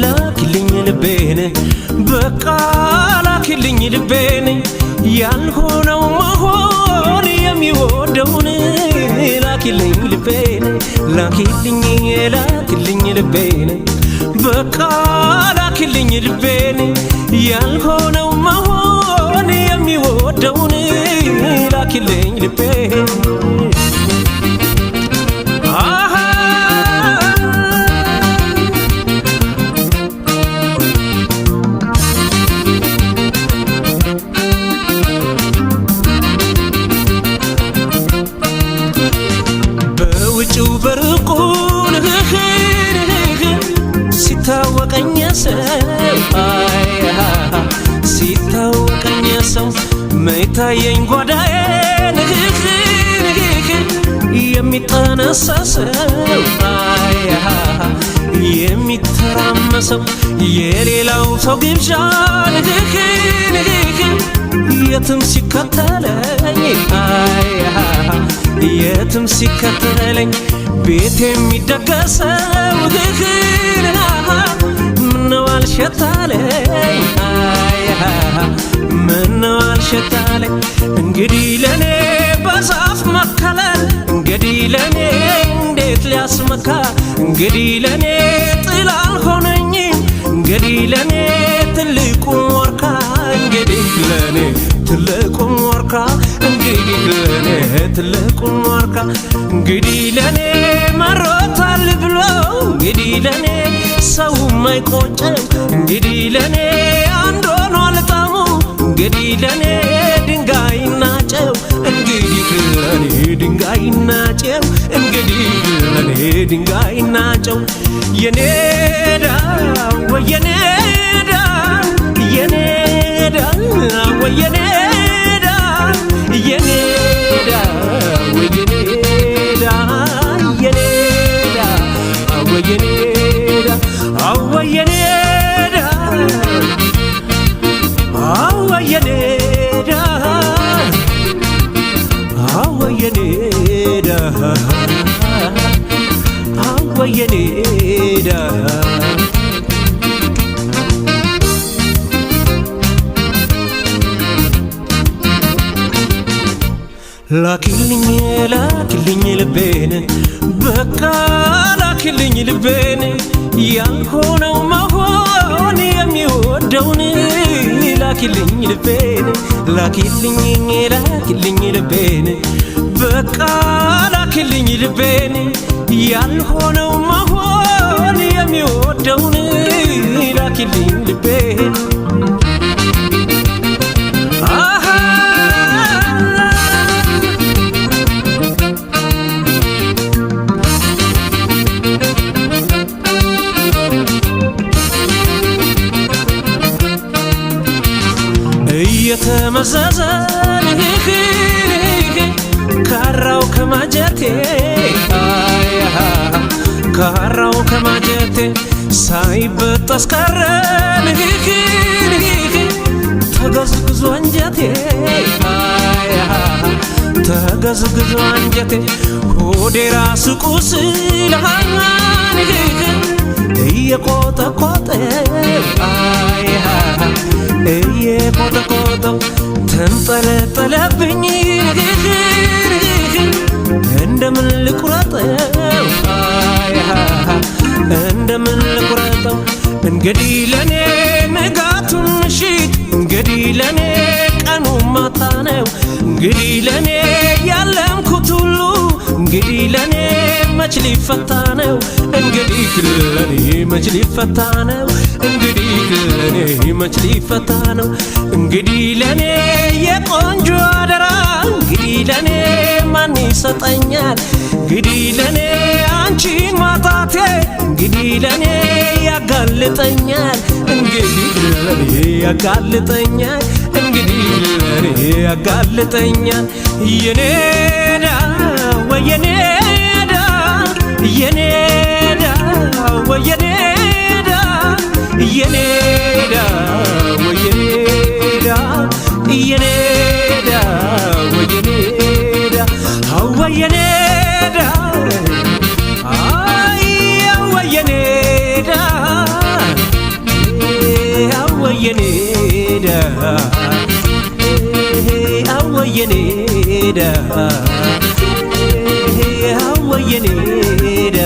ላኪልኝ ልቤን በቃ ላኪልኝ ልቤን ያልሆነው መሆን የሚወደውን ላኪልኝ ልቤን ላኪልኝ ልቤን በቃ ላኪልኝ ልቤን ያልሆነው መሆን የሚወደውን ላኪልኝ ልቤን ሲታወቀኝ ሰው መይታየኝ ጓዳዬ የሚጠነሰሰው የሚተራመሰው የሌላው ሰው ግብዣ የትም ሲከተለኝ ቤት የሚደገሰው ምነው አልሸታለኝ እንግዲህ ለኔ በዛፍ መከለል እንግዲህ ለኔ እንዴት ሊያስመካ እንግዲህ ለኔ ጥላ አልሆነኝም እንግዲህ ለኔ ትልቁ ወርካ እንግዲህ ለኔ ትልቁ ወርካ እንግዲህ ለኔ ትልቁ ወርካ እንግዲህ ለኔ መሮታል ብሎ እንግዲህ ለኔ ሰው ማይቆጨው እንግዲህ ለኔ አንድ ሆኗል ጣሙ እንግዲህ ለኔ ድንጋይና ጨው እንግዲህ ለኔ ድንጋይና ጨው እንግዲህ ለኔ ድንጋይና ጨው የኔዳ ወየኔዳ የኔዳ ወየኔዳ የኔዳ ወየኔዳ የኔዳ ወየኔዳ አወየኔዳ አወየኔዳ አወየኔዳ አወየኔዳ ላኪልኝ ልቤን በቃ ላኪልኝ ልቤን ያልሆነው መሆን የሚወደውን ላኪልኝ ልቤን ላኪልኝ ልቤን በቃ ላኪልኝ ልቤን ያልሆነው መሆን የሚወደውን ላኪልኝ ልቤን እየተመዘዘ ካራው ከማጀቴ ሳይበጠስ ቀረ ተገዝግዞ አንጀቴ ሆዴ ራስ ቁስል እየቆጠቆጠው ተንጠለጠለብኝ እንደምን ልቁረጠው እንግዲህ ለኔ ንጋቱን ምሽት እንግዲህ ለኔ ቀኑ ማታ ነው እንግዲህ ለኔ ያለምኩት ሁሉ እንግዲህ ለኔ መች ሊፈታ ነው እንግዲህ ለኔ መች ሊፈታ ነው እንግዲህ ለኔ መች ሊፈታ ነው እንግዲህ ለኔ የቆንጆ አደራ እንግዲህ ለኔ ማን ይሰጠኛል እንግዲህ ለኔ አንቺን ማጣቴ እንግዲህ ለኔ ያጋልጠኛል እንግዲህ ለኔ ያጋልጠኛል እንግዲህ ለኔ ያጋልጠኛል የኔዳ ወየኔዳ የኔዳ ወየኔዳ የኔዳ ወየኔዳ የኔዳ ወየኔዳ ወየኔዳ አይ ወየኔዳ ወየኔዳ ወየኔዳ ወየኔዳ